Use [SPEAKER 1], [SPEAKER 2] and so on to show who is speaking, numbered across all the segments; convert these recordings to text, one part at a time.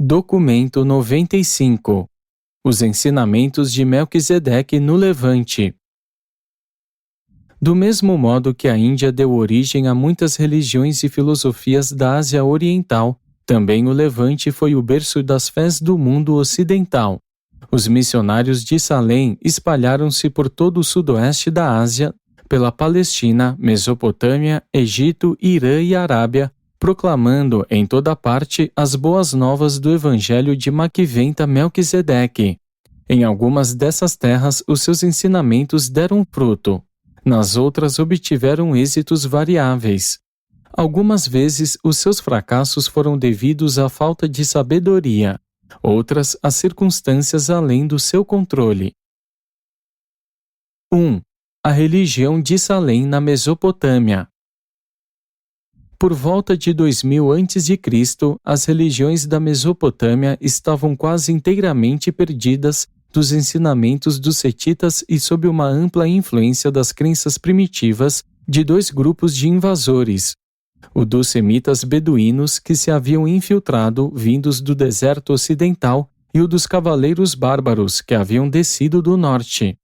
[SPEAKER 1] Documento 95. Os ensinamentos de Melquisedeque no Levante. Do mesmo modo que a Índia deu origem a muitas religiões e filosofias da Ásia Oriental, também o Levante foi o berço das fés do mundo ocidental. Os missionários de Salém espalharam-se por todo o sudoeste da Ásia, pela Palestina, Mesopotâmia, Egito, Irã e Arábia, proclamando em toda parte as boas novas do Evangelho de Maquiventa Melquisedeque. Em algumas dessas terras, os seus ensinamentos deram fruto. Nas outras, obtiveram êxitos variáveis. Algumas vezes, os seus fracassos foram devidos à falta de sabedoria, outras a circunstâncias além do seu controle. 1. A religião de Salém na Mesopotâmia. Por volta de 2000 a.C., as religiões da Mesopotâmia estavam quase inteiramente perdidas dos ensinamentos dos setitas e sob uma ampla influência das crenças primitivas de dois grupos de invasores: o dos semitas beduínos que se haviam infiltrado vindos do deserto ocidental e o dos cavaleiros bárbaros que haviam descido do norte.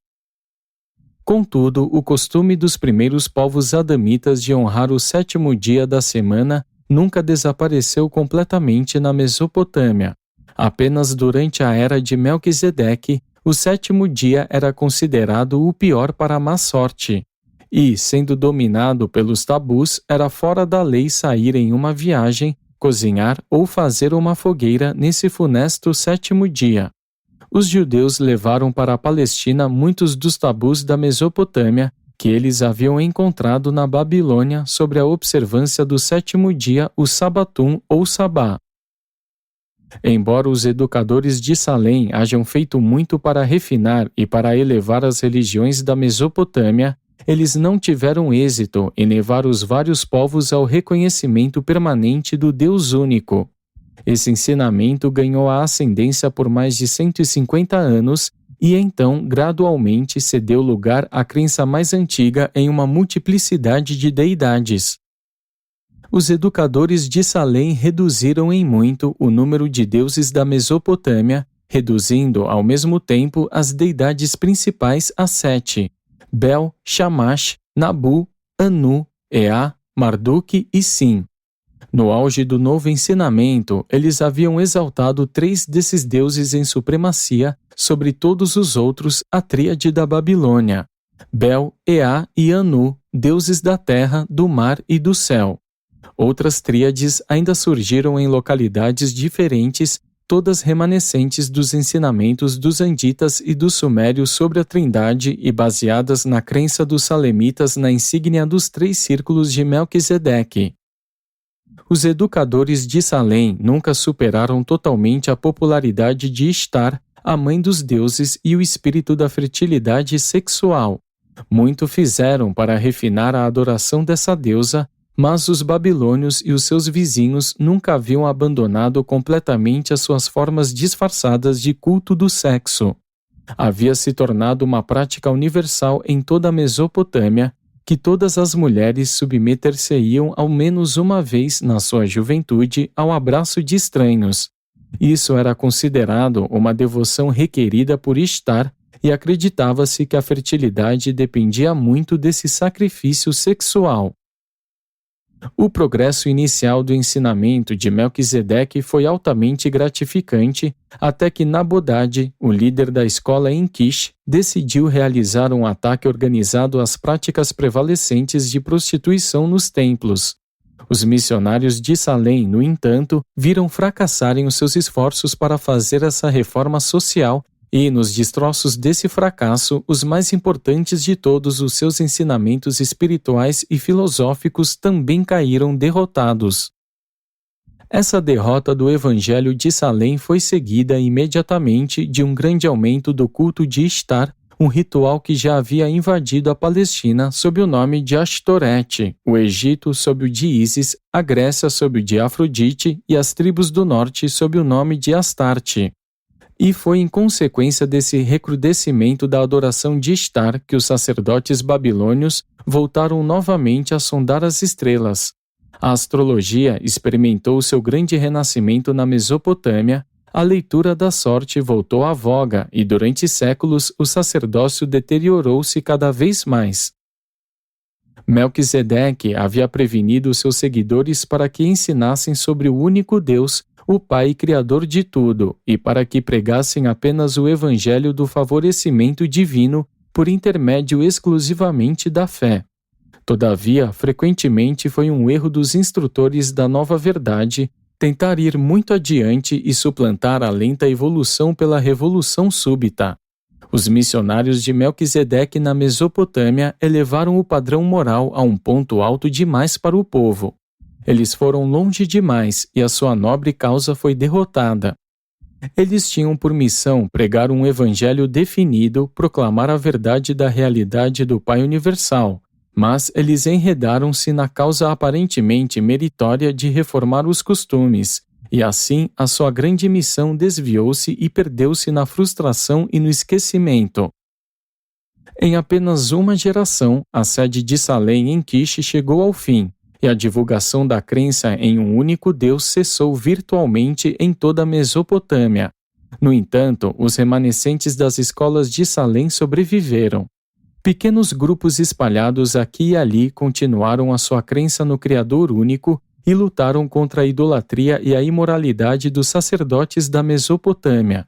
[SPEAKER 1] Contudo, o costume dos primeiros povos adamitas de honrar o sétimo dia da semana nunca desapareceu completamente na Mesopotâmia. Apenas durante a era de Melquisedeque, o sétimo dia era considerado o pior para a má sorte. E, sendo dominado pelos tabus, era fora da lei sair em uma viagem, cozinhar ou fazer uma fogueira nesse funesto sétimo dia. Os judeus levaram para a Palestina muitos dos tabus da Mesopotâmia que eles haviam encontrado na Babilônia sobre a observância do sétimo dia, o Sabatum ou Sabá. Embora os educadores de Salém hajam feito muito para refinar e para elevar as religiões da Mesopotâmia, eles não tiveram êxito em levar os vários povos ao reconhecimento permanente do Deus único. Esse ensinamento ganhou a ascendência por mais de 150 anos e então, gradualmente, cedeu lugar à crença mais antiga em uma multiplicidade de deidades. Os educadores de Salém reduziram em muito o número de deuses da Mesopotâmia, reduzindo ao mesmo tempo as deidades principais a 7: Bel, Shamash, Nabu, Anu, Ea, Marduk e Sim. No auge do novo ensinamento, eles haviam exaltado 3 desses deuses em supremacia sobre todos os outros, a tríade da Babilônia: Bel, Ea e Anu, deuses da terra, do mar e do céu. Outras tríades ainda surgiram em localidades diferentes, todas remanescentes dos ensinamentos dos Anditas e dos Sumérios sobre a Trindade e baseadas na crença dos Salemitas na insígnia dos 3 círculos de Melquisedeque. Os educadores de Salém nunca superaram totalmente a popularidade de Ishtar, a mãe dos deuses e o espírito da fertilidade sexual. Muito fizeram para refinar a adoração dessa deusa, mas os babilônios e os seus vizinhos nunca haviam abandonado completamente as suas formas disfarçadas de culto do sexo. Havia se tornado uma prática universal em toda a Mesopotâmia, que todas as mulheres submeter-se-iam ao menos uma vez na sua juventude ao abraço de estranhos. Isso era considerado uma devoção requerida por Ishtar e acreditava-se que a fertilidade dependia muito desse sacrifício sexual. O progresso inicial do ensinamento de Melquisedeque foi altamente gratificante, até que Nabodade, o líder da escola em Kish, decidiu realizar um ataque organizado às práticas prevalecentes de prostituição nos templos. Os missionários de Salém, no entanto, viram fracassarem os seus esforços para fazer essa reforma social e, nos destroços desse fracasso, os mais importantes de todos os seus ensinamentos espirituais e filosóficos também caíram derrotados. Essa derrota do Evangelho de Salém foi seguida imediatamente de um grande aumento do culto de Ishtar, um ritual que já havia invadido a Palestina sob o nome de Ashtorete, o Egito sob o de Ísis, a Grécia sob o de Afrodite e as tribos do norte sob o nome de Astarte. E foi em consequência desse recrudescimento da adoração de Ishtar que os sacerdotes babilônios voltaram novamente a sondar as estrelas. A astrologia experimentou seu grande renascimento na Mesopotâmia, a leitura da sorte voltou à voga e durante séculos o sacerdócio deteriorou-se cada vez mais. Melquisedeque havia prevenido seus seguidores para que ensinassem sobre o único Deus, o Pai Criador de tudo, e para que pregassem apenas o evangelho do favorecimento divino por intermédio exclusivamente da fé. Todavia, frequentemente foi um erro dos instrutores da nova verdade tentar ir muito adiante e suplantar a lenta evolução pela revolução súbita. Os missionários de Melquisedeque na Mesopotâmia elevaram o padrão moral a um ponto alto demais para o povo. Eles foram longe demais e a sua nobre causa foi derrotada. Eles tinham por missão pregar um evangelho definido, proclamar a verdade da realidade do Pai Universal, mas eles enredaram-se na causa aparentemente meritória de reformar os costumes, e assim a sua grande missão desviou-se e perdeu-se na frustração e no esquecimento. Em apenas uma geração, a sede de Salém em Quixe chegou ao fim, e a divulgação da crença em um único Deus cessou virtualmente em toda a Mesopotâmia. No entanto, os remanescentes das escolas de Salém sobreviveram. Pequenos grupos espalhados aqui e ali continuaram a sua crença no Criador único e lutaram contra a idolatria e a imoralidade dos sacerdotes da Mesopotâmia.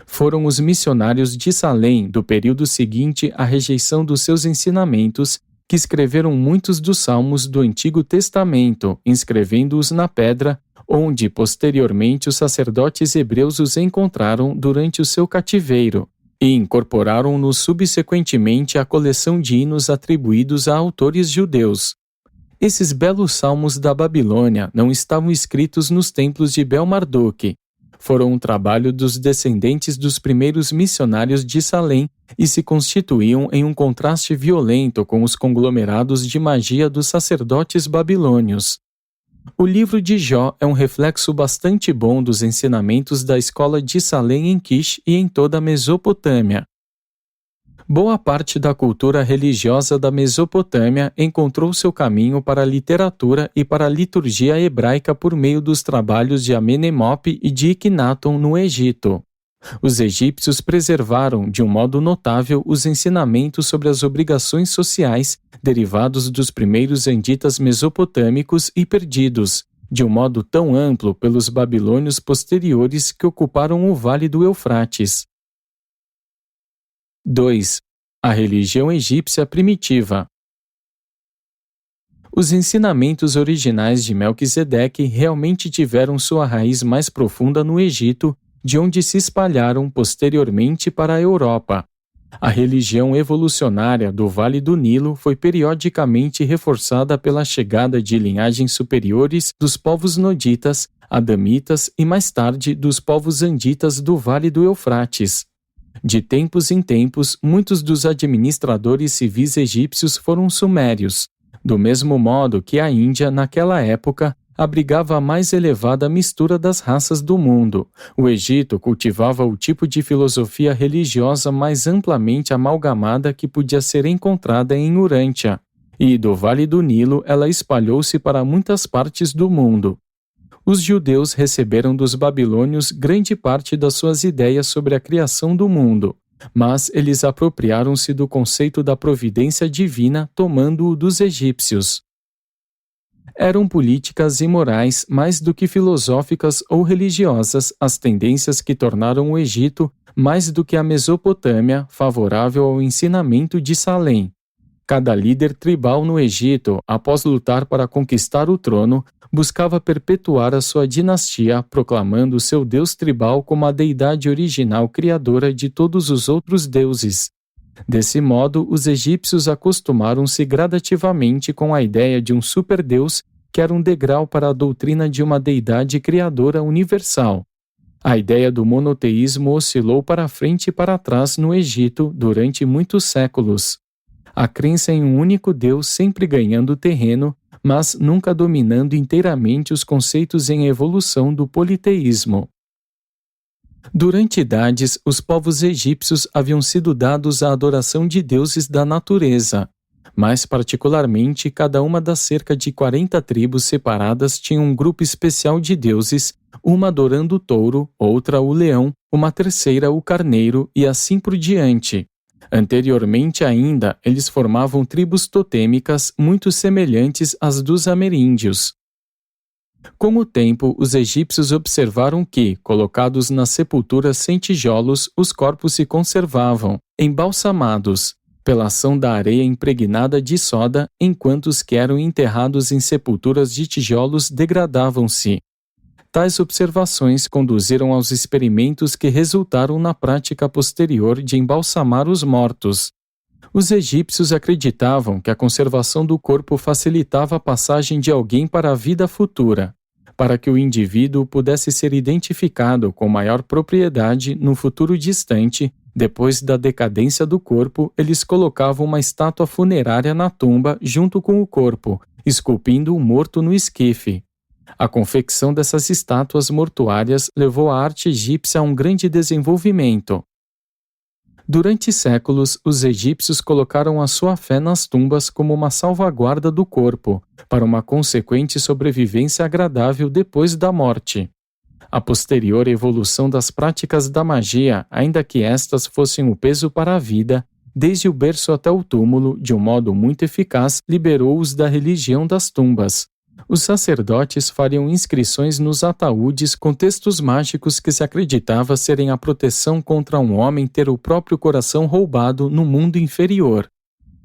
[SPEAKER 1] Foram os missionários de Salém, do período seguinte à rejeição dos seus ensinamentos, que escreveram muitos dos salmos do Antigo Testamento, inscrevendo-os na pedra, onde posteriormente os sacerdotes hebreus os encontraram durante o seu cativeiro, e incorporaram-nos subsequentemente à coleção de hinos atribuídos a autores judeus. Esses belos salmos da Babilônia não estavam escritos nos templos de Bel-Marduk. Foram um trabalho dos descendentes dos primeiros missionários de Salém e se constituíam em um contraste violento com os conglomerados de magia dos sacerdotes babilônios. O livro de Jó é um reflexo bastante bom dos ensinamentos da escola de Salém em Quixe e em toda a Mesopotâmia. Boa parte da cultura religiosa da Mesopotâmia encontrou seu caminho para a literatura e para a liturgia hebraica por meio dos trabalhos de Amenemope e de Iknaton no Egito. Os egípcios preservaram, de um modo notável, os ensinamentos sobre as obrigações sociais derivados dos primeiros anditas mesopotâmicos e perdidos, de um modo tão amplo pelos babilônios posteriores que ocuparam o Vale do Eufrates. 2. A religião egípcia primitiva. Os ensinamentos originais de Melquisedeque realmente tiveram sua raiz mais profunda no Egito, de onde se espalharam posteriormente para a Europa. A religião evolucionária do Vale do Nilo foi periodicamente reforçada pela chegada de linhagens superiores dos povos noditas, adamitas e mais tarde dos povos anditas do Vale do Eufrates. De tempos em tempos, muitos dos administradores civis egípcios foram sumérios, do mesmo modo que a Índia, naquela época, abrigava a mais elevada mistura das raças do mundo. O Egito cultivava o tipo de filosofia religiosa mais amplamente amalgamada que podia ser encontrada em Urântia, e do Vale do Nilo ela espalhou-se para muitas partes do mundo. Os judeus receberam dos babilônios grande parte das suas ideias sobre a criação do mundo, mas eles apropriaram-se do conceito da providência divina tomando-o dos egípcios. Eram políticas e morais mais do que filosóficas ou religiosas as tendências que tornaram o Egito, mais do que a Mesopotâmia, favorável ao ensinamento de Salém. Cada líder tribal no Egito, após lutar para conquistar o trono, buscava perpetuar a sua dinastia, proclamando seu deus tribal como a deidade original criadora de todos os outros deuses. Desse modo, os egípcios acostumaram-se gradativamente com a ideia de um superdeus que era um degrau para a doutrina de uma deidade criadora universal. A ideia do monoteísmo oscilou para frente e para trás no Egito durante muitos séculos. A crença em um único Deus sempre ganhando terreno, mas nunca dominando inteiramente os conceitos em evolução do politeísmo. Durante idades, os povos egípcios haviam sido dados à adoração de deuses da natureza. Mais particularmente, cada uma das cerca de 40 tribos separadas tinha um grupo especial de deuses, uma adorando o touro, outra o leão, uma terceira o carneiro e assim por diante. Anteriormente ainda, eles formavam tribos totêmicas muito semelhantes às dos ameríndios. Com o tempo, os egípcios observaram que, colocados nas sepulturas sem tijolos, os corpos se conservavam, embalsamados, pela ação da areia impregnada de soda, enquanto os que eram enterrados em sepulturas de tijolos degradavam-se. Tais observações conduziram aos experimentos que resultaram na prática posterior de embalsamar os mortos. Os egípcios acreditavam que a conservação do corpo facilitava a passagem de alguém para a vida futura, para que o indivíduo pudesse ser identificado com maior propriedade no futuro distante. Depois da decadência do corpo, eles colocavam uma estátua funerária na tumba junto com o corpo, esculpindo o morto no esquife. A confecção dessas estátuas mortuárias levou a arte egípcia a um grande desenvolvimento. Durante séculos, os egípcios colocaram a sua fé nas tumbas como uma salvaguarda do corpo, para uma consequente sobrevivência agradável depois da morte. A posterior evolução das práticas da magia, ainda que estas fossem o peso para a vida, desde o berço até o túmulo, de um modo muito eficaz, liberou-os da religião das tumbas. Os sacerdotes fariam inscrições nos ataúdes com textos mágicos que se acreditava serem a proteção contra um homem ter o próprio coração roubado no mundo inferior.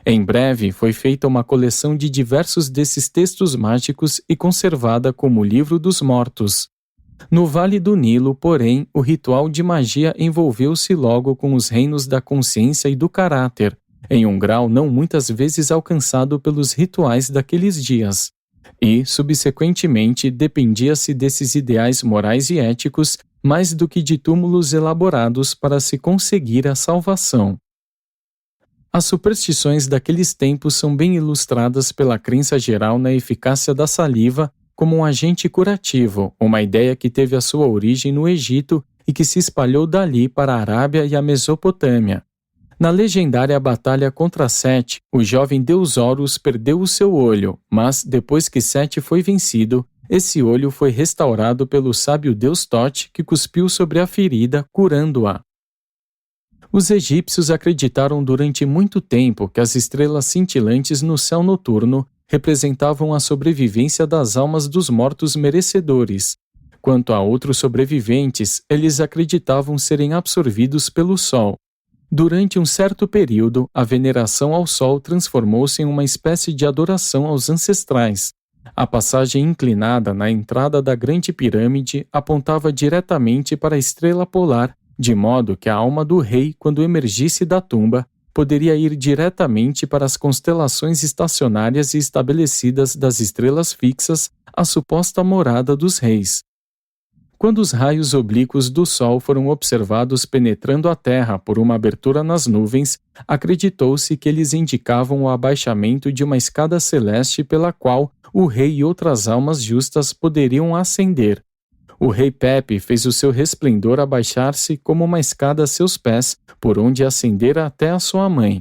[SPEAKER 1] Em breve, foi feita uma coleção de diversos desses textos mágicos e conservada como o Livro dos Mortos. No Vale do Nilo, porém, o ritual de magia envolveu-se logo com os reinos da consciência e do caráter, em um grau não muitas vezes alcançado pelos rituais daqueles dias. E, subsequentemente, dependia-se desses ideais morais e éticos mais do que de túmulos elaborados para se conseguir a salvação. As superstições daqueles tempos são bem ilustradas pela crença geral na eficácia da saliva como um agente curativo, uma ideia que teve a sua origem no Egito e que se espalhou dali para a Arábia e a Mesopotâmia. Na legendária batalha contra Sete, o jovem deus Horus perdeu o seu olho, mas depois que Sete foi vencido, esse olho foi restaurado pelo sábio deus Tote, que cuspiu sobre a ferida, curando-a. Os egípcios acreditaram durante muito tempo que as estrelas cintilantes no céu noturno representavam a sobrevivência das almas dos mortos merecedores. Quanto a outros sobreviventes, eles acreditavam serem absorvidos pelo sol. Durante um certo período, a veneração ao Sol transformou-se em uma espécie de adoração aos ancestrais. A passagem inclinada na entrada da Grande Pirâmide apontava diretamente para a estrela polar, de modo que a alma do rei, quando emergisse da tumba, poderia ir diretamente para as constelações estacionárias e estabelecidas das estrelas fixas, a suposta morada dos reis. Quando os raios oblíquos do Sol foram observados penetrando a Terra por uma abertura nas nuvens, acreditou-se que eles indicavam o abaixamento de uma escada celeste pela qual o rei e outras almas justas poderiam ascender. O rei Pepe fez o seu resplendor abaixar-se como uma escada a seus pés, por onde ascendera até a sua mãe.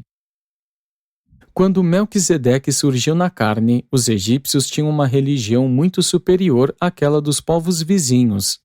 [SPEAKER 1] Quando Melquisedeque surgiu na carne, os egípcios tinham uma religião muito superior àquela dos povos vizinhos.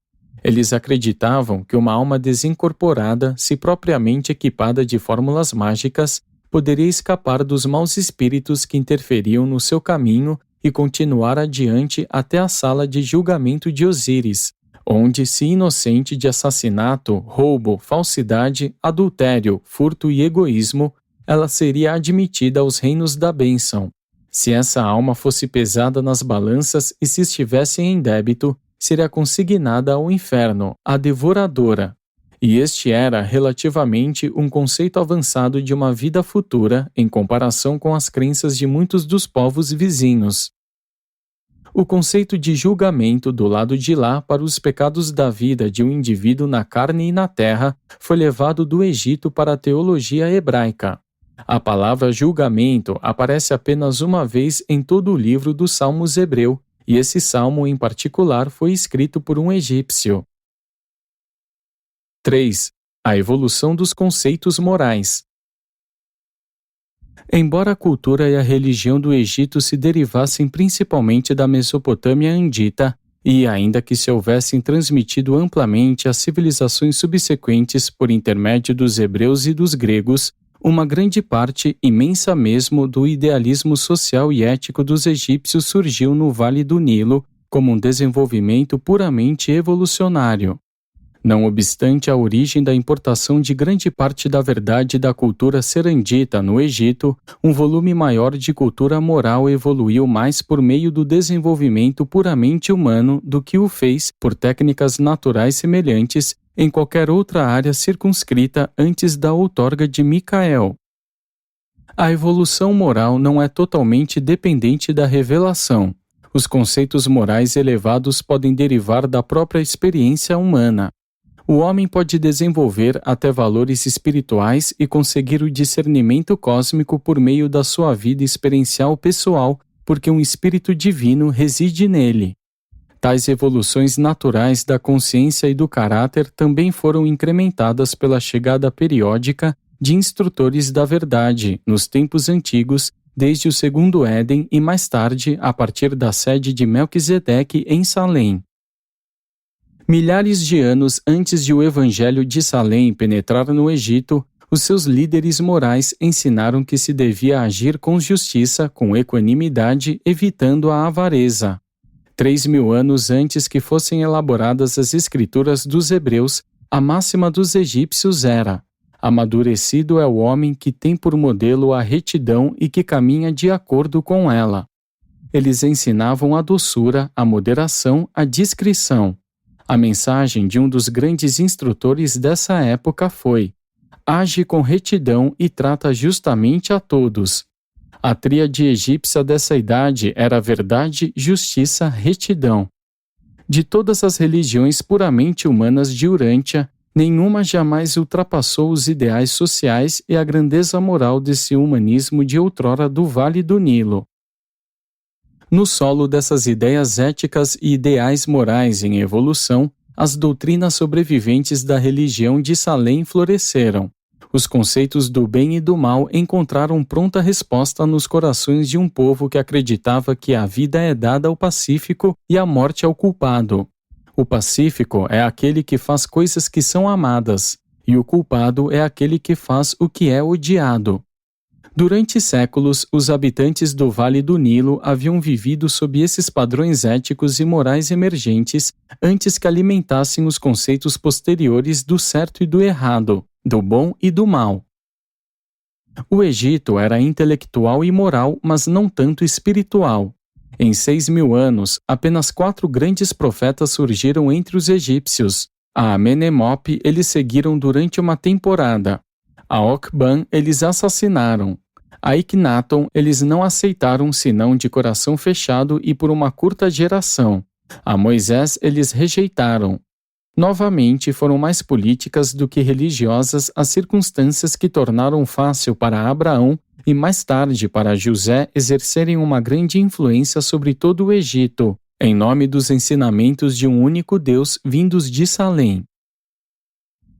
[SPEAKER 1] Eles acreditavam que uma alma desincorporada, se propriamente equipada de fórmulas mágicas, poderia escapar dos maus espíritos que interferiam no seu caminho e continuar adiante até a sala de julgamento de Osíris, onde, se inocente de assassinato, roubo, falsidade, adultério, furto e egoísmo, ela seria admitida aos reinos da bênção. Se essa alma fosse pesada nas balanças e se estivesse em débito, seria consignada ao inferno, a devoradora. E este era, relativamente, um conceito avançado de uma vida futura em comparação com as crenças de muitos dos povos vizinhos. O conceito de julgamento do lado de lá para os pecados da vida de um indivíduo na carne e na terra foi levado do Egito para a teologia hebraica. A palavra julgamento aparece apenas uma vez em todo o livro dos Salmos hebreu, e esse salmo em particular foi escrito por um egípcio. 3. A evolução dos conceitos morais. Embora a cultura e a religião do Egito se derivassem principalmente da Mesopotâmia andita, e ainda que se houvessem transmitido amplamente às civilizações subsequentes por intermédio dos hebreus e dos gregos, uma grande parte, imensa mesmo, do idealismo social e ético dos egípcios surgiu no Vale do Nilo como um desenvolvimento puramente evolucionário. Não obstante a origem da importação de grande parte da verdade da cultura serandita no Egito, um volume maior de cultura moral evoluiu mais por meio do desenvolvimento puramente humano do que o fez por técnicas naturais semelhantes em qualquer outra área circunscrita antes da outorga de Micael. A evolução moral não é totalmente dependente da revelação. Os conceitos morais elevados podem derivar da própria experiência humana. O homem pode desenvolver até valores espirituais e conseguir o discernimento cósmico por meio da sua vida experiencial pessoal, porque um espírito divino reside nele. Tais evoluções naturais da consciência e do caráter também foram incrementadas pela chegada periódica de instrutores da verdade, nos tempos antigos, desde o segundo Éden e mais tarde, a partir da sede de Melquisedeque em Salém. Milhares de anos antes de o Evangelho de Salém penetrar no Egito, os seus líderes morais ensinaram que se devia agir com justiça, com equanimidade, evitando a avareza. 3.000 anos antes que fossem elaboradas as escrituras dos hebreus, a máxima dos egípcios era: amadurecido é o homem que tem por modelo a retidão e que caminha de acordo com ela. Eles ensinavam a doçura, a moderação, a discrição. A mensagem de um dos grandes instrutores dessa época foi: age com retidão e trata justamente a todos. A tríade egípcia dessa idade era verdade, justiça, retidão. De todas as religiões puramente humanas de Urântia, nenhuma jamais ultrapassou os ideais sociais e a grandeza moral desse humanismo de outrora do Vale do Nilo. No solo dessas ideias éticas e ideais morais em evolução, as doutrinas sobreviventes da religião de Salém floresceram. Os conceitos do bem e do mal encontraram pronta resposta nos corações de um povo que acreditava que a vida é dada ao pacífico e a morte ao culpado. O pacífico é aquele que faz coisas que são amadas, e o culpado é aquele que faz o que é odiado. Durante séculos, os habitantes do Vale do Nilo haviam vivido sob esses padrões éticos e morais emergentes antes que alimentassem os conceitos posteriores do certo e do errado, do bom e do mal. O Egito era intelectual e moral, mas não tanto espiritual. Em 6.000 anos, apenas 4 grandes profetas surgiram entre os egípcios. A Amenemope eles seguiram durante uma temporada. A Okban eles assassinaram. A Iknaton eles não aceitaram senão de coração fechado e por uma curta geração. A Moisés eles rejeitaram. Novamente foram mais políticas do que religiosas as circunstâncias que tornaram fácil para Abraão e mais tarde para José exercerem uma grande influência sobre todo o Egito, em nome dos ensinamentos de um único Deus vindos de Salém.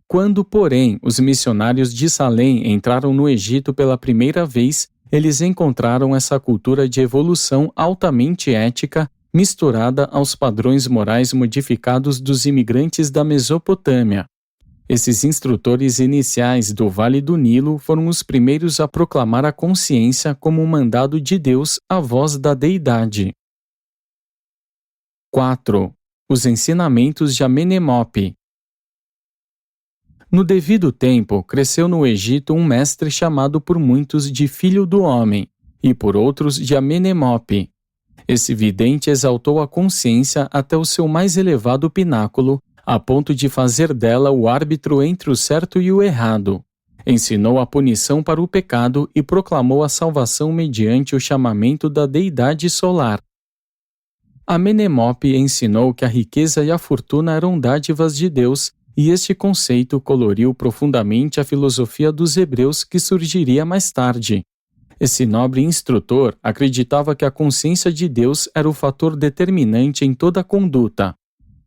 [SPEAKER 1] Quando, porém, os missionários de Salém entraram no Egito pela primeira vez, eles encontraram essa cultura de evolução altamente ética, misturada aos padrões morais modificados dos imigrantes da Mesopotâmia. Esses instrutores iniciais do Vale do Nilo foram os primeiros a proclamar a consciência como um mandado de Deus, a voz da deidade. 4. Os ensinamentos de Amenemope. No devido tempo, cresceu no Egito um mestre chamado por muitos de Filho do Homem, e por outros de Amenemope. Esse vidente exaltou a consciência até o seu mais elevado pináculo, a ponto de fazer dela o árbitro entre o certo e o errado. Ensinou a punição para o pecado e proclamou a salvação mediante o chamamento da deidade solar. Amenemope ensinou que a riqueza e a fortuna eram dádivas de Deus, e este conceito coloriu profundamente a filosofia dos hebreus que surgiria mais tarde. Esse nobre instrutor acreditava que a consciência de Deus era o fator determinante em toda a conduta,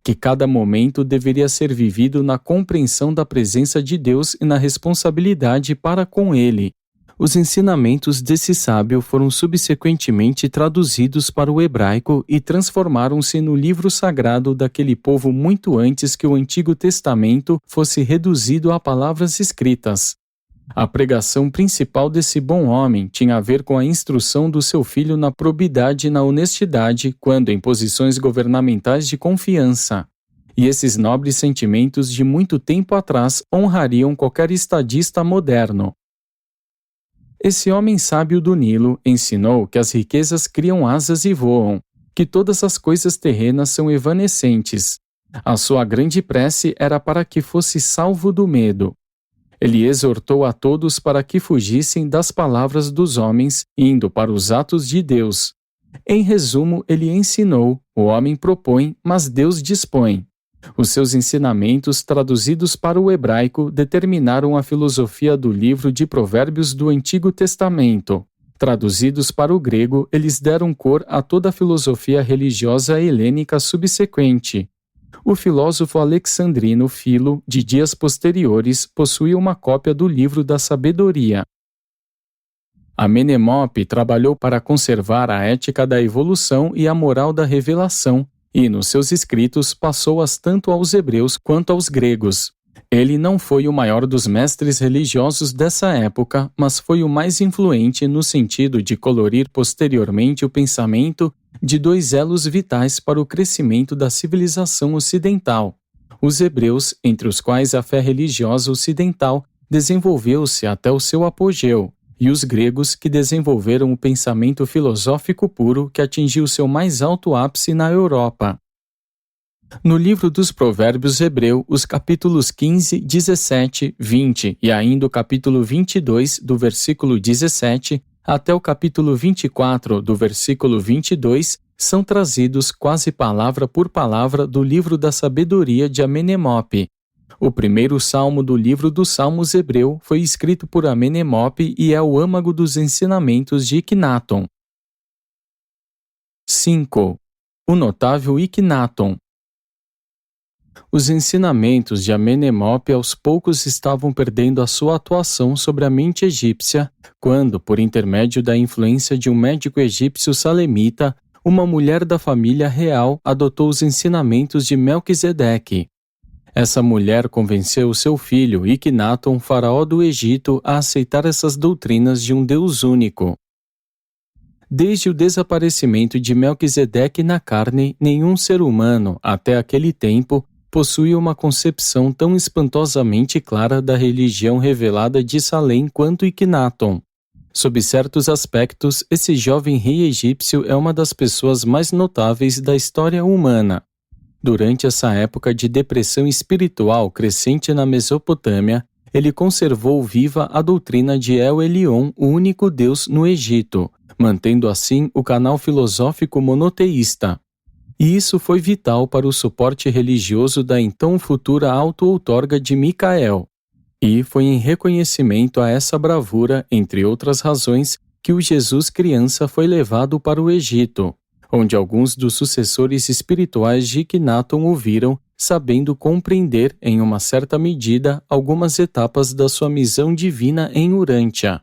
[SPEAKER 1] que cada momento deveria ser vivido na compreensão da presença de Deus e na responsabilidade para com Ele. Os ensinamentos desse sábio foram subsequentemente traduzidos para o hebraico e transformaram-se no livro sagrado daquele povo muito antes que o Antigo Testamento fosse reduzido a palavras escritas. A pregação principal desse bom homem tinha a ver com a instrução do seu filho na probidade e na honestidade quando em posições governamentais de confiança. E esses nobres sentimentos de muito tempo atrás honrariam qualquer estadista moderno. Esse homem sábio do Nilo ensinou que as riquezas criam asas e voam, que todas as coisas terrenas são evanescentes. A sua grande prece era para que fosse salvo do medo. Ele exortou a todos para que fugissem das palavras dos homens, indo para os atos de Deus. Em resumo, ele ensinou: o homem propõe, mas Deus dispõe. Os seus ensinamentos, traduzidos para o hebraico, determinaram a filosofia do livro de Provérbios do Antigo Testamento. Traduzidos para o grego, eles deram cor a toda a filosofia religiosa helênica subsequente. O filósofo alexandrino Filo, de dias posteriores, possuía uma cópia do livro da sabedoria. Amenemope trabalhou para conservar a ética da evolução e a moral da revelação, e nos seus escritos passou-as tanto aos hebreus quanto aos gregos. Ele não foi o maior dos mestres religiosos dessa época, mas foi o mais influente no sentido de colorir posteriormente o pensamento de dois elos vitais para o crescimento da civilização ocidental. Os hebreus, entre os quais a fé religiosa ocidental desenvolveu-se até o seu apogeu, e os gregos, que desenvolveram o pensamento filosófico puro que atingiu seu mais alto ápice na Europa. No livro dos Provérbios hebreu, os capítulos 15, 17, 20 e ainda o capítulo 22, do versículo 17, até o capítulo 24, do versículo 22, são trazidos quase palavra por palavra do livro da sabedoria de Amenemope. O primeiro salmo do livro dos Salmos hebreu foi escrito por Amenemope e é o âmago dos ensinamentos de Iknaton. 5. O notável Iknaton. Os ensinamentos de Amenemope aos poucos estavam perdendo a sua atuação sobre a mente egípcia, quando, por intermédio da influência de um médico egípcio salemita, uma mulher da família real adotou os ensinamentos de Melquisedeque. Essa mulher convenceu seu filho, Iknaton, faraó do Egito, a aceitar essas doutrinas de um Deus único. Desde o desaparecimento de Melquisedeque na carne, nenhum ser humano, até aquele tempo, possuía uma concepção tão espantosamente clara da religião revelada de Salém quanto Iknaton. Sob certos aspectos, esse jovem rei egípcio é uma das pessoas mais notáveis da história humana. Durante essa época de depressão espiritual crescente na Mesopotâmia, ele conservou viva a doutrina de El Elyon, o único Deus no Egito, mantendo assim o canal filosófico monoteísta. E isso foi vital para o suporte religioso da então futura auto-outorga de Micael. E foi em reconhecimento a essa bravura, entre outras razões, que o Jesus criança foi levado para o Egito, onde alguns dos sucessores espirituais de Iknaton o viram, sabendo compreender, em uma certa medida, algumas etapas da sua missão divina em Urântia.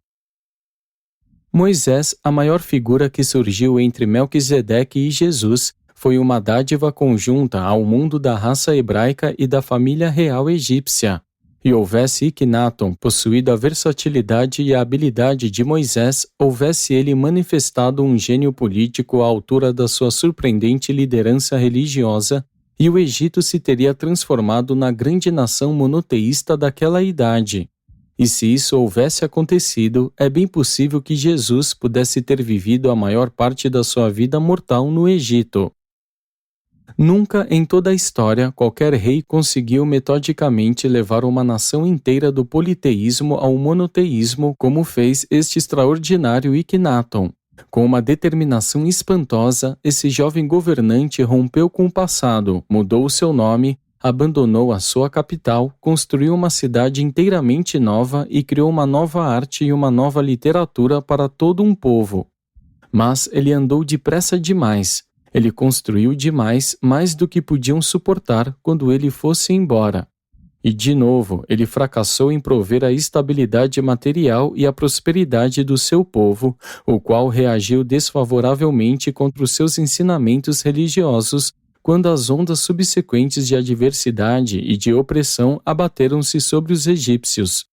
[SPEAKER 1] Moisés, a maior figura que surgiu entre Melquisedeque e Jesus, foi uma dádiva conjunta ao mundo da raça hebraica e da família real egípcia. E houvesse Iknaton possuído a versatilidade e a habilidade de Moisés, houvesse ele manifestado um gênio político à altura da sua surpreendente liderança religiosa, e o Egito se teria transformado na grande nação monoteísta daquela idade. E se isso houvesse acontecido, é bem possível que Jesus pudesse ter vivido a maior parte da sua vida mortal no Egito. Nunca em toda a história qualquer rei conseguiu metodicamente levar uma nação inteira do politeísmo ao monoteísmo como fez este extraordinário Iknaton. Com uma determinação espantosa, esse jovem governante rompeu com o passado, mudou o seu nome, abandonou a sua capital, construiu uma cidade inteiramente nova e criou uma nova arte e uma nova literatura para todo um povo. Mas ele andou depressa demais. Ele construiu demais, mais do que podiam suportar quando ele fosse embora. E, de novo, ele fracassou em prover a estabilidade material e a prosperidade do seu povo, o qual reagiu desfavoravelmente contra os seus ensinamentos religiosos quando as ondas subsequentes de adversidade e de opressão abateram-se sobre os egípcios.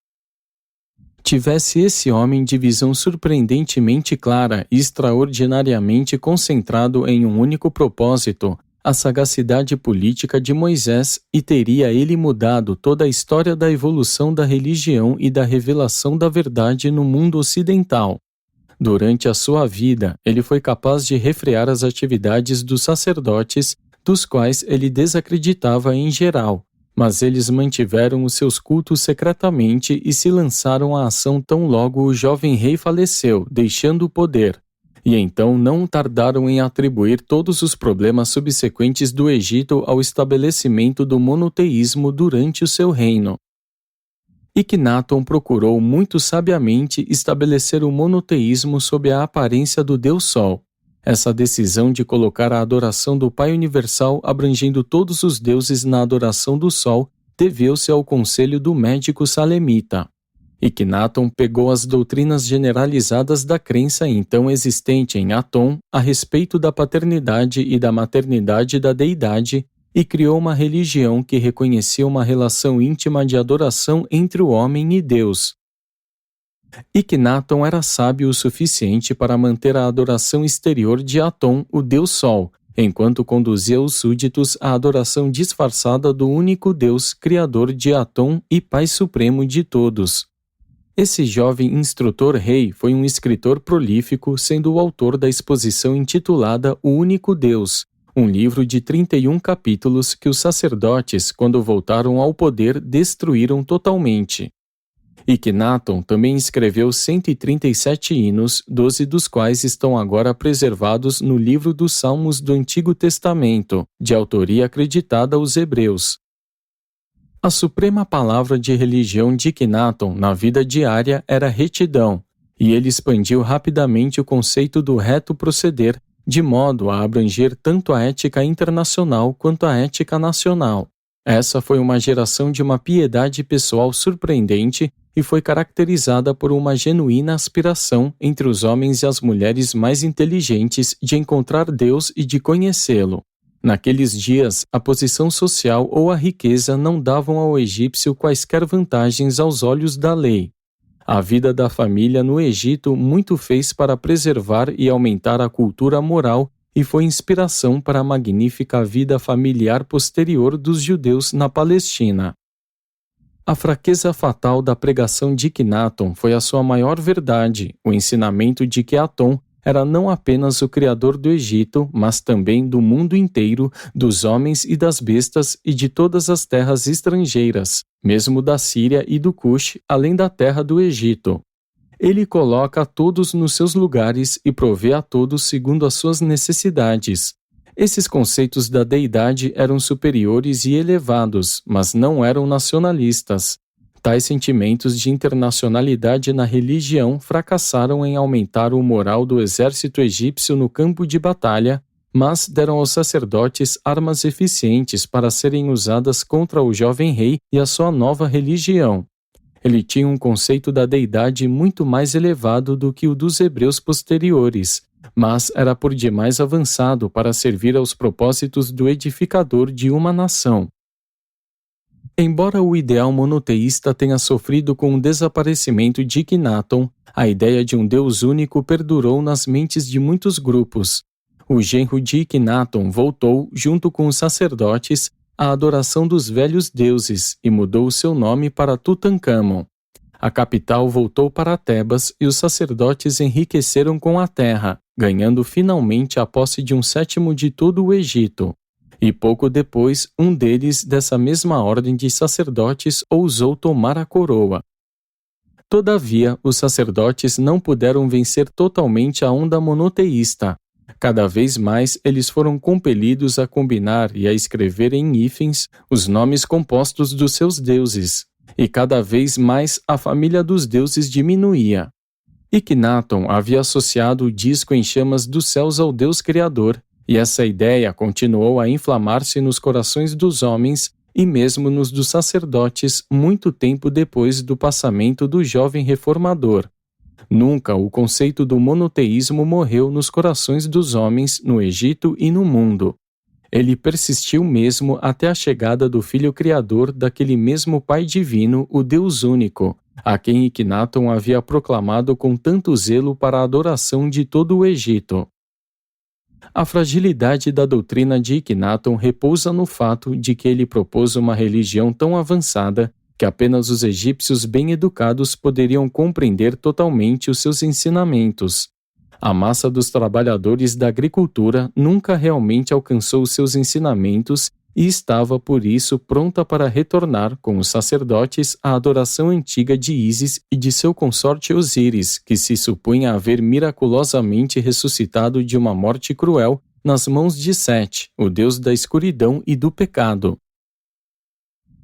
[SPEAKER 1] Tivesse esse homem de visão surpreendentemente clara e extraordinariamente concentrado em um único propósito, a sagacidade política de Moisés, e teria ele mudado toda a história da evolução da religião e da revelação da verdade no mundo ocidental. Durante a sua vida, ele foi capaz de refrear as atividades dos sacerdotes, dos quais ele desacreditava em geral, mas eles mantiveram os seus cultos secretamente e se lançaram à ação tão logo o jovem rei faleceu, deixando o poder. E então não tardaram em atribuir todos os problemas subsequentes do Egito ao estabelecimento do monoteísmo durante o seu reino. Akhenaton procurou muito sabiamente estabelecer o monoteísmo sob a aparência do Deus Sol. Essa decisão de colocar a adoração do Pai Universal abrangendo todos os deuses na adoração do Sol deveu-se ao conselho do médico salemita. Akhenaton pegou as doutrinas generalizadas da crença então existente em Aton a respeito da paternidade e da maternidade da deidade e criou uma religião que reconhecia uma relação íntima de adoração entre o homem e Deus. Akhenaton era sábio o suficiente para manter a adoração exterior de Aton, o Deus Sol, enquanto conduzia os súditos à adoração disfarçada do único Deus, criador de Aton e Pai Supremo de todos. Esse jovem instrutor-rei foi um escritor prolífico, sendo o autor da exposição intitulada O Único Deus, um livro de 31 capítulos que os sacerdotes, quando voltaram ao poder, destruíram totalmente. Akhenaton também escreveu 137 hinos, 12 dos quais estão agora preservados no livro dos Salmos do Antigo Testamento, de autoria acreditada aos hebreus. A suprema palavra de religião de Akhenaton na vida diária era retidão, e ele expandiu rapidamente o conceito do reto proceder, de modo a abranger tanto a ética internacional quanto a ética nacional. Essa foi uma geração de uma piedade pessoal surpreendente e foi caracterizada por uma genuína aspiração entre os homens e as mulheres mais inteligentes de encontrar Deus e de conhecê-lo. Naqueles dias, a posição social ou a riqueza não davam ao egípcio quaisquer vantagens aos olhos da lei. A vida da família no Egito muito fez para preservar e aumentar a cultura moral e foi inspiração para a magnífica vida familiar posterior dos judeus na Palestina. A fraqueza fatal da pregação de Akhenaton foi a sua maior verdade, o ensinamento de que Aton era não apenas o criador do Egito, mas também do mundo inteiro, dos homens e das bestas e de todas as terras estrangeiras, mesmo da Síria e do Cush, além da terra do Egito. Ele coloca a todos nos seus lugares e provê a todos segundo as suas necessidades. Esses conceitos da deidade eram superiores e elevados, mas não eram nacionalistas. Tais sentimentos de internacionalidade na religião fracassaram em aumentar o moral do exército egípcio no campo de batalha, mas deram aos sacerdotes armas eficientes para serem usadas contra o jovem rei e a sua nova religião. Ele tinha um conceito da deidade muito mais elevado do que o dos hebreus posteriores, mas era por demais avançado para servir aos propósitos do edificador de uma nação. Embora o ideal monoteísta tenha sofrido com o desaparecimento de Akhenaton, a ideia de um Deus único perdurou nas mentes de muitos grupos. O genro de Akhenaton voltou, junto com os sacerdotes, à adoração dos velhos deuses e mudou seu nome para Tutankhamon. A capital voltou para Tebas e os sacerdotes enriqueceram com a terra, ganhando finalmente a posse de um sétimo de todo o Egito. E pouco depois, um deles, dessa mesma ordem de sacerdotes, ousou tomar a coroa. Todavia, os sacerdotes não puderam vencer totalmente a onda monoteísta. Cada vez mais, eles foram compelidos a combinar e a escrever em hífens os nomes compostos dos seus deuses, e cada vez mais a família dos deuses diminuía. Akhenaton havia associado o disco em chamas dos céus ao Deus Criador, e essa ideia continuou a inflamar-se nos corações dos homens, e mesmo nos dos sacerdotes muito tempo depois do passamento do jovem reformador. Nunca o conceito do monoteísmo morreu nos corações dos homens no Egito e no mundo. Ele persistiu mesmo até a chegada do Filho Criador daquele mesmo Pai Divino, o Deus único, a quem Ecnaton havia proclamado com tanto zelo para a adoração de todo o Egito. A fragilidade da doutrina de Ecnaton repousa no fato de que ele propôs uma religião tão avançada que apenas os egípcios bem educados poderiam compreender totalmente os seus ensinamentos. A massa dos trabalhadores da agricultura nunca realmente alcançou os seus ensinamentos e estava, por isso, pronta para retornar, com os sacerdotes, à adoração antiga de Ísis e de seu consorte Osíris, que se supunha haver miraculosamente ressuscitado de uma morte cruel nas mãos de Sete, o deus da escuridão e do pecado.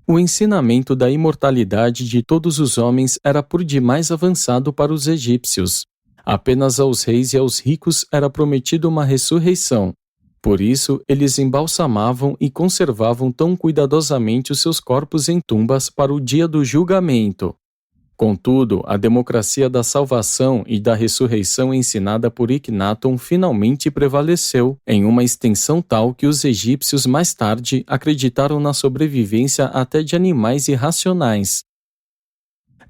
[SPEAKER 1] O ensinamento da imortalidade de todos os homens era por demais avançado para os egípcios. Apenas aos reis e aos ricos era prometida uma ressurreição. Por isso, eles embalsamavam e conservavam tão cuidadosamente os seus corpos em tumbas para o dia do julgamento. Contudo, a democracia da salvação e da ressurreição ensinada por Ecnaton finalmente prevaleceu, em uma extensão tal que os egípcios mais tarde acreditaram na sobrevivência até de animais irracionais.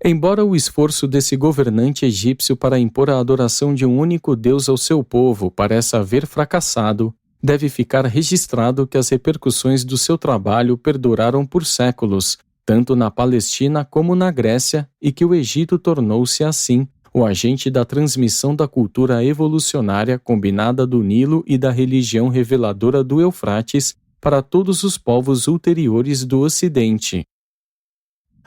[SPEAKER 1] Embora o esforço desse governante egípcio para impor a adoração de um único Deus ao seu povo pareça haver fracassado, deve ficar registrado que as repercussões do seu trabalho perduraram por séculos, tanto na Palestina como na Grécia, e que o Egito tornou-se, assim, o agente da transmissão da cultura evolucionária combinada do Nilo e da religião reveladora do Eufrates para todos os povos ulteriores do Ocidente.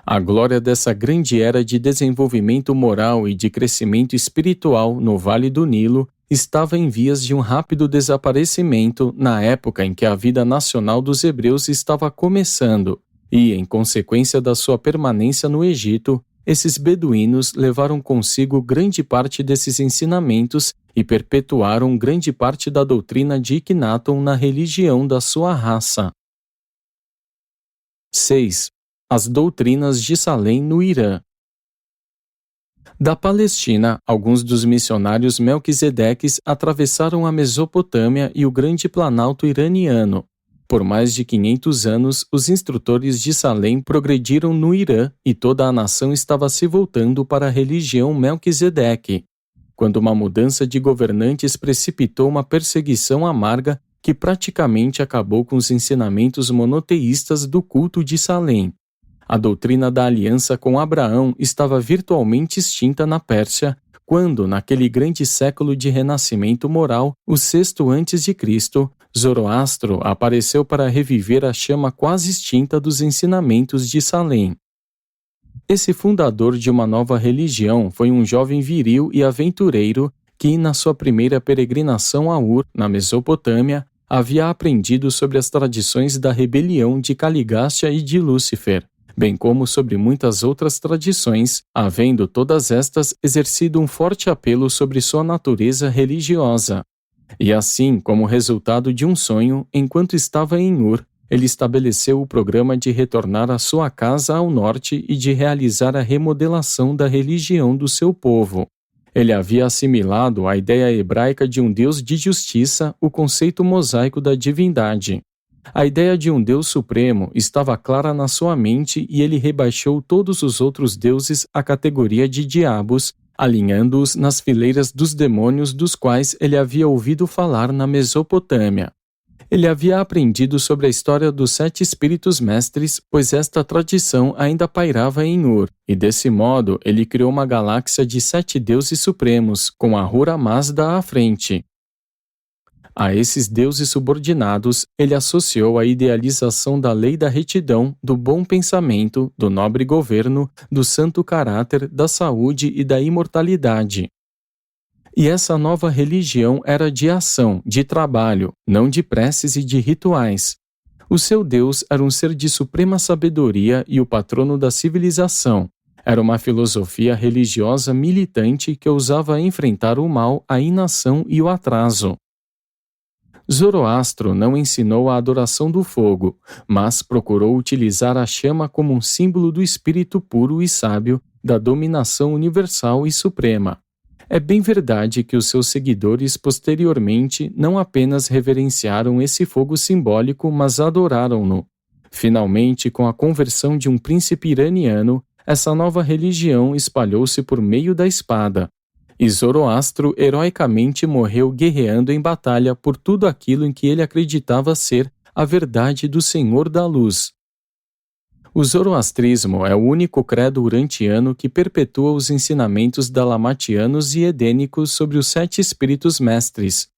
[SPEAKER 1] A glória dessa grande era de desenvolvimento moral e de crescimento espiritual no Vale do Nilo estava em vias de um rápido desaparecimento na época em que a vida nacional dos hebreus estava começando, e, em consequência da sua permanência no Egito, esses beduínos levaram consigo grande parte desses ensinamentos e perpetuaram grande parte da doutrina de Ecnaton na religião da sua raça. 6. As doutrinas de Salém no Irã. Da Palestina, alguns dos missionários Melquisedeques atravessaram a Mesopotâmia e o Grande Planalto iraniano. Por mais de 500 anos, os instrutores de Salém progrediram no Irã e toda a nação estava se voltando para a religião Melquisedeque, quando uma mudança de governantes precipitou uma perseguição amarga que praticamente acabou com os ensinamentos monoteístas do culto de Salém. A doutrina da aliança com Abraão estava virtualmente extinta na Pérsia, quando, naquele grande século de renascimento moral, o sexto antes de Cristo, Zoroastro apareceu para reviver a chama quase extinta dos ensinamentos de Salém. Esse fundador de uma nova religião foi um jovem viril e aventureiro que, na sua primeira peregrinação a Ur, na Mesopotâmia, havia aprendido sobre as tradições da rebelião de Caligácia e de Lúcifer, bem como sobre muitas outras tradições, havendo todas estas exercido um forte apelo sobre sua natureza religiosa. E assim, como resultado de um sonho, enquanto estava em Ur, ele estabeleceu o programa de retornar à sua casa ao norte e de realizar a remodelação da religião do seu povo. Ele havia assimilado à ideia hebraica de um Deus de justiça o conceito mosaico da divindade. A ideia de um Deus supremo estava clara na sua mente e ele rebaixou todos os outros deuses à categoria de diabos, alinhando-os nas fileiras dos demônios dos quais ele havia ouvido falar na Mesopotâmia. Ele havia aprendido sobre a história dos 7 espíritos mestres, pois esta tradição ainda pairava em Ur, e desse modo ele criou uma galáxia de 7 deuses supremos, com Ahura Mazda à frente. A esses deuses subordinados, ele associou a idealização da lei da retidão, do bom pensamento, do nobre governo, do santo caráter, da saúde e da imortalidade. E essa nova religião era de ação, de trabalho, não de preces e de rituais. O seu Deus era um ser de suprema sabedoria e o patrono da civilização. Era uma filosofia religiosa militante que ousava enfrentar o mal, a inação e o atraso. Zoroastro não ensinou a adoração do fogo, mas procurou utilizar a chama como um símbolo do espírito puro e sábio da dominação universal e suprema. É bem verdade que os seus seguidores posteriormente não apenas reverenciaram esse fogo simbólico, mas adoraram-no. Finalmente, com a conversão de um príncipe iraniano, essa nova religião espalhou-se por meio da espada. E Zoroastro heroicamente morreu guerreando em batalha por tudo aquilo em que ele acreditava ser a verdade do Senhor da Luz. O zoroastrismo é o único credo urantiano que perpetua os ensinamentos dalamatianos e edênicos sobre os 7 espíritos mestres.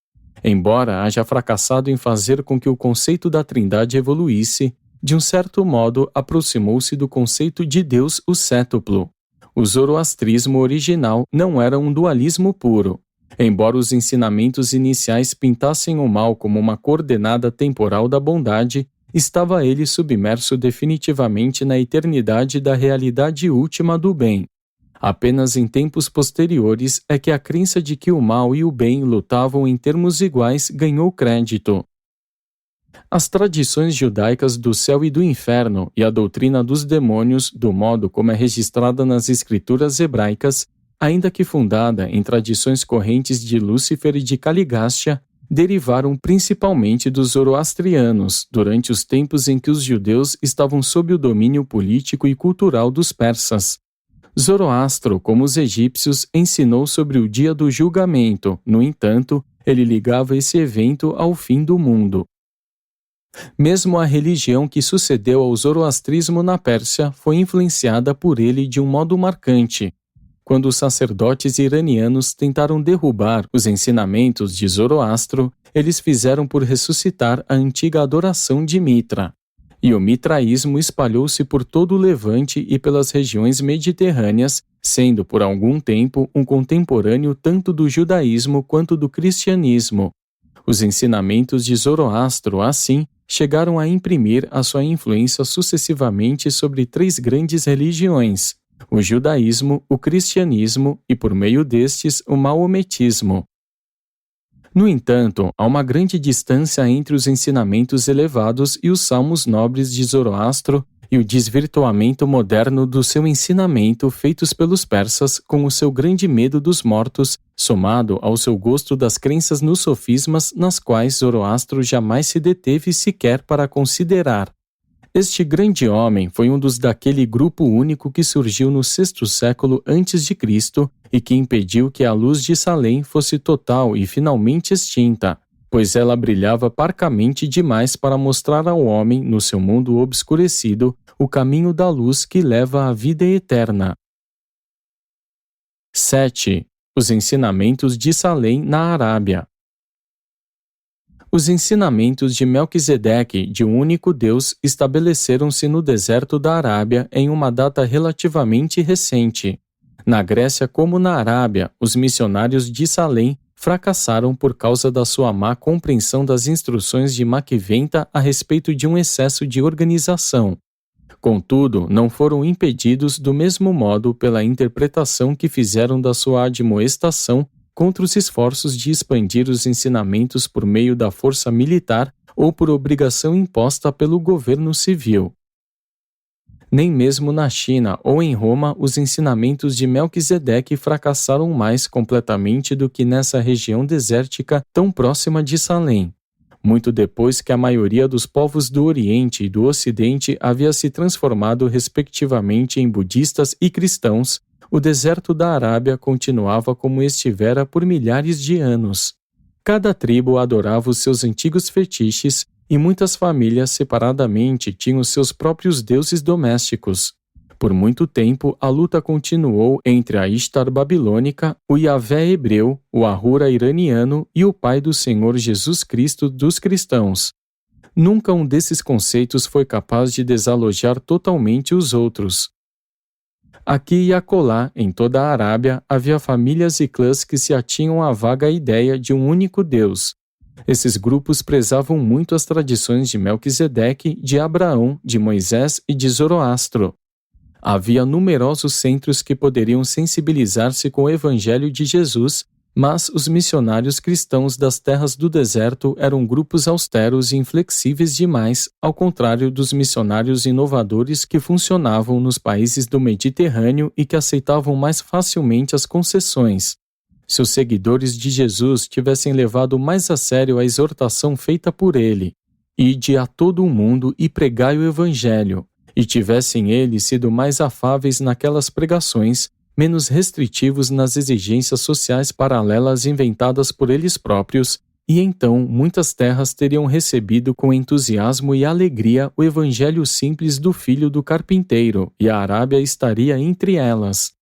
[SPEAKER 1] Embora haja fracassado em fazer com que o conceito da Trindade evoluísse, de um certo modo aproximou-se do conceito de Deus o Cétuplo. O zoroastrismo original não era um dualismo puro. Embora os ensinamentos iniciais pintassem o mal como uma coordenada temporal da bondade, estava ele submerso definitivamente na eternidade da realidade última do bem. Apenas em tempos posteriores é que a crença de que o mal e o bem lutavam em termos iguais ganhou crédito. As tradições judaicas do céu e do inferno e a doutrina dos demônios, do modo como é registrada nas escrituras hebraicas, ainda que fundada em tradições correntes de Lúcifer e de Caligástia, derivaram principalmente dos zoroastrianos, durante os tempos em que os judeus estavam sob o domínio político e cultural dos persas. Zoroastro, como os egípcios, ensinou sobre o dia do julgamento. No entanto, ele ligava esse evento ao fim do mundo. Mesmo a religião que sucedeu ao zoroastrismo na Pérsia foi influenciada por ele de um modo marcante. Quando os sacerdotes iranianos tentaram derrubar os ensinamentos de Zoroastro, eles fizeram por ressuscitar a antiga adoração de Mitra. E o mitraísmo espalhou-se por todo o Levante e pelas regiões mediterrâneas, sendo por algum tempo um contemporâneo tanto do judaísmo quanto do cristianismo. Os ensinamentos de Zoroastro, assim, chegaram a imprimir a sua influência sucessivamente sobre 3 grandes religiões: o judaísmo, o cristianismo e, por meio destes, o maometismo. No entanto, há uma grande distância entre os ensinamentos elevados e os salmos nobres de Zoroastro e o desvirtuamento moderno do seu ensinamento feitos pelos persas com o seu grande medo dos mortos, somado ao seu gosto das crenças nos sofismas nas quais Zoroastro jamais se deteve sequer para considerar. Este grande homem foi um dos daquele grupo único que surgiu no 6º século a.C. e que impediu que a luz de Salem fosse total e finalmente extinta, pois ela brilhava parcamente demais para mostrar ao homem, no seu mundo obscurecido, o caminho da luz que leva à vida eterna. 7. Os ensinamentos de Salem na Arábia. Os ensinamentos de Melquisedeque de um único Deus estabeleceram-se no deserto da Arábia em uma data relativamente recente. Na Grécia como na Arábia, os missionários de Salem fracassaram por causa da sua má compreensão das instruções de Maquiventa a respeito de um excesso de organização. Contudo, não foram impedidos do mesmo modo pela interpretação que fizeram da sua admoestação contra os esforços de expandir os ensinamentos por meio da força militar ou por obrigação imposta pelo governo civil. Nem mesmo na China ou em Roma os ensinamentos de Melquisedeque fracassaram mais completamente do que nessa região desértica tão próxima de Salem. Muito depois que a maioria dos povos do Oriente e do Ocidente havia se transformado respectivamente em budistas e cristãos, o deserto da Arábia continuava como estivera por milhares de anos. Cada tribo adorava os seus antigos fetiches e muitas famílias separadamente tinham seus próprios deuses domésticos. Por muito tempo, a luta continuou entre a Ishtar babilônica, o Yahvé hebreu, o Ahura iraniano e o Pai do Senhor Jesus Cristo dos cristãos. Nunca um desses conceitos foi capaz de desalojar totalmente os outros. Aqui e acolá, em toda a Arábia, havia famílias e clãs que se atinham à vaga ideia de um único Deus. Esses grupos prezavam muito as tradições de Melquisedeque, de Abraão, de Moisés e de Zoroastro. Havia numerosos centros que poderiam sensibilizar-se com o Evangelho de Jesus, Mas os missionários cristãos das terras do deserto eram grupos austeros e inflexíveis demais, ao contrário dos missionários inovadores que funcionavam nos países do Mediterrâneo e que aceitavam mais facilmente as concessões. Se os seguidores de Jesus tivessem levado mais a sério a exortação feita por ele, ide a todo o mundo e pregai o Evangelho, e tivessem eles sido mais afáveis naquelas pregações, menos restritivos nas exigências sociais paralelas inventadas por eles próprios, e então muitas terras teriam recebido com entusiasmo e alegria o evangelho simples do filho do carpinteiro, e a Arábia estaria entre elas.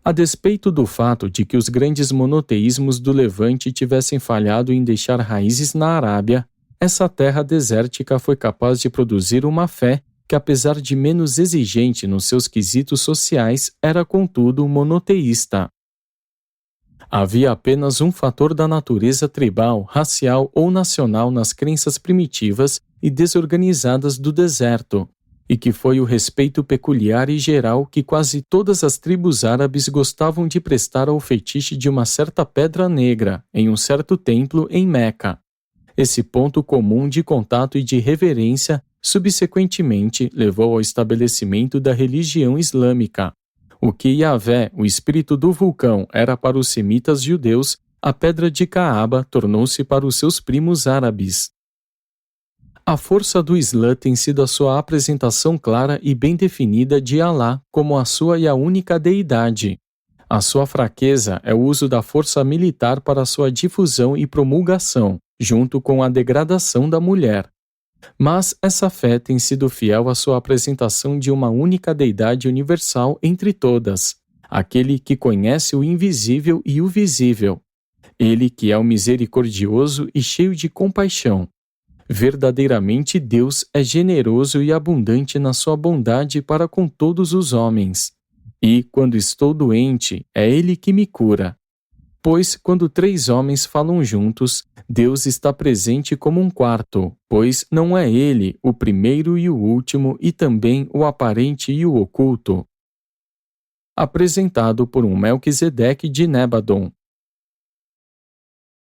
[SPEAKER 1] A despeito do fato de que os grandes monoteísmos do Levante tivessem falhado em deixar raízes na Arábia, essa terra desértica foi capaz de produzir uma fé que, apesar de menos exigente nos seus quesitos sociais, era contudo monoteísta. Havia apenas um fator da natureza tribal, racial ou nacional nas crenças primitivas e desorganizadas do deserto, e que foi o respeito peculiar e geral que quase todas as tribos árabes gostavam de prestar ao fetiche de uma certa pedra negra, em um certo templo em Meca. Esse ponto comum de contato e de reverência subsequentemente levou ao estabelecimento da religião islâmica. O que Yahvé, o espírito do vulcão, era para os semitas judeus, a pedra de Caaba tornou-se para os seus primos árabes. A força do Islã tem sido a sua apresentação clara e bem definida de Alá como a sua e a única deidade. A sua fraqueza é o uso da força militar para sua difusão e promulgação, junto com a degradação da mulher. Mas essa fé tem sido fiel à sua apresentação de uma única deidade universal entre todas, aquele que conhece o invisível e o visível. Ele que é o misericordioso e cheio de compaixão. Verdadeiramente Deus é generoso e abundante na sua bondade para com todos os homens. E, quando estou doente, é Ele que me cura. Pois, quando 3 homens falam juntos, Deus está presente como um quarto, pois não é Ele o primeiro e o último e também o aparente e o oculto. Apresentado por um Melquisedeque de Nebadon.